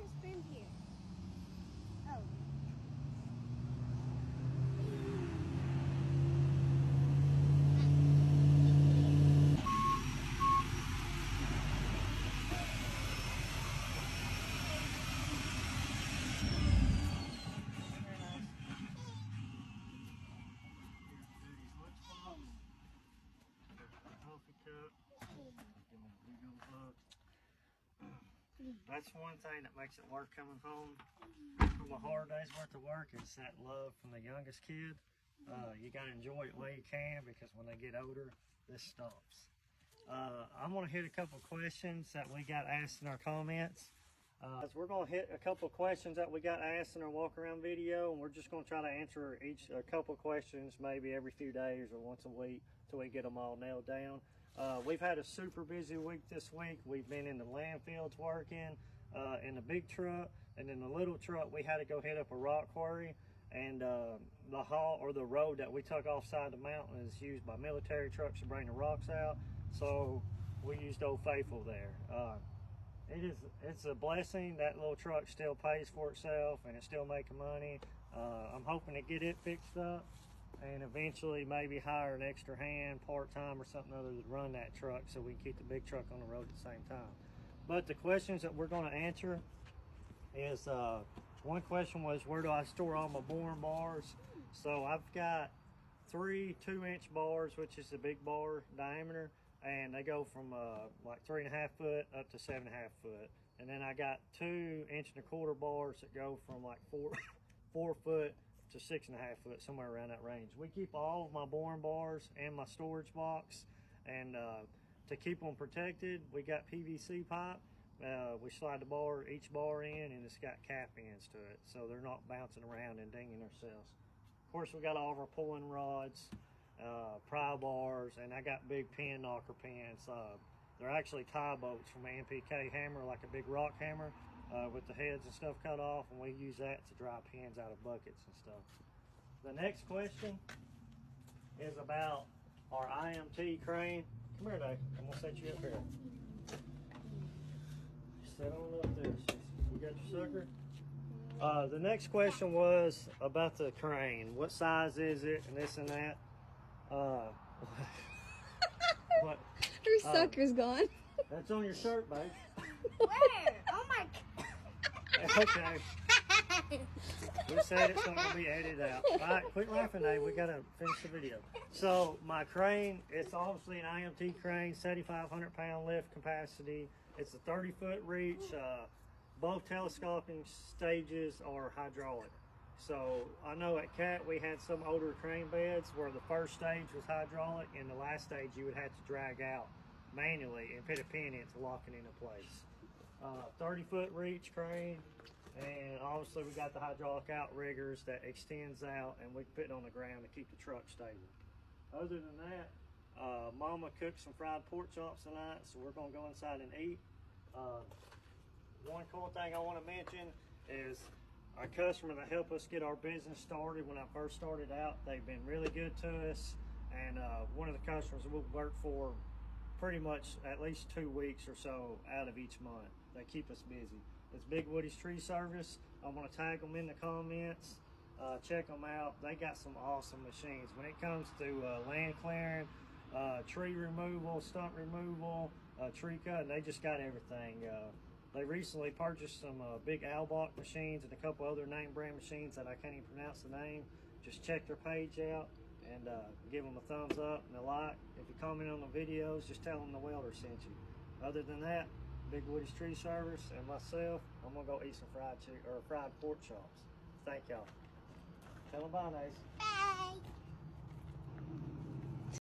spoon here? Oh. That's one thing that makes it work coming home from a hard day's worth of work is that love from the youngest kid. You got to enjoy it while you can, because when they get older, this stops. I'm going to hit a couple questions that we got asked in our comments. We're going to hit a couple questions that we got asked in our walk around video, and we're just going to try to answer a couple questions maybe every few days or once a week till we get them all nailed down. We've had a super busy week this week. We've been in the landfills working, in the big truck, and in the little truck we had to go hit up a rock quarry, and the haul or the road that we took offside the mountain is used by military trucks to bring the rocks out, so we used Old Faithful there. It's a blessing. That little truck still pays for itself and it's still making money. I'm hoping to get it fixed up and eventually maybe hire an extra hand part-time or something other to run that truck so we can keep the big truck on the road at the same time. But the questions that we're going to answer is, one question was, where do I store all my boring bars? So I've got 3 2-inch bars, which is the big bar diameter, and they go from like 3.5 foot up to 7.5 foot. And then I got 2 1.25 inch bars that go from like 4 foot to 6.5 foot, somewhere around that range. We keep all of my boring bars in my storage box, and to keep them protected, we got PVC pipe. We slide each bar in, and it's got cap ends to it, so they're not bouncing around and dinging themselves. Of course, we got all of our pulling rods, pry bars, and I got big pin knocker pins. They're actually tie bolts from an MPK hammer, like a big rock hammer, with the heads and stuff cut off, and we use that to dry pins out of buckets and stuff. The next question is about our IMT crane. Come here, Dave. I'm gonna set you up here. Sit on up there. You got your sucker? The next question was about the crane. What size is it, and this and that. What? Her sucker's gone. That's on your shirt, babe. Where? Oh my God. Okay. We said it's going to be edited out. All right, quit laughing, Dave. We got to finish the video. So my crane, it's obviously an IMT crane, 7,500 pound lift capacity. It's a 30-foot reach. Both telescoping stages are hydraulic. So I know at CAT we had some older crane beds where the first stage was hydraulic, and the last stage you would have to drag out manually and put a pin in to lock it into place. 30-foot reach crane, and obviously we got the hydraulic outriggers that extends out, and we put it on the ground to keep the truck stable. Other than that, Mama cooked some fried pork chops tonight, so we're gonna go inside and eat. One cool thing I want to mention is our customer that helped us get our business started when I first started out. They've been really good to us, and one of the customers we'll work for pretty much at least 2 weeks or so out of each month. They keep us busy. It's Big Woody's Tree Service. I'm going to tag them in the comments. Check them out. They got some awesome machines. When it comes to land clearing, tree removal, stump removal, tree cutting, they just got everything. They recently purchased some big Albach machines and a couple other name brand machines that I can't even pronounce the name. Just check their page out and give them a thumbs up and a like. If you comment on the videos, just tell them the Welder sent you. Other than that, Big Woody's Tree Service and myself, I'm gonna go eat some fried pork chops. Thank y'all. Tell them bye, Nace. Bye.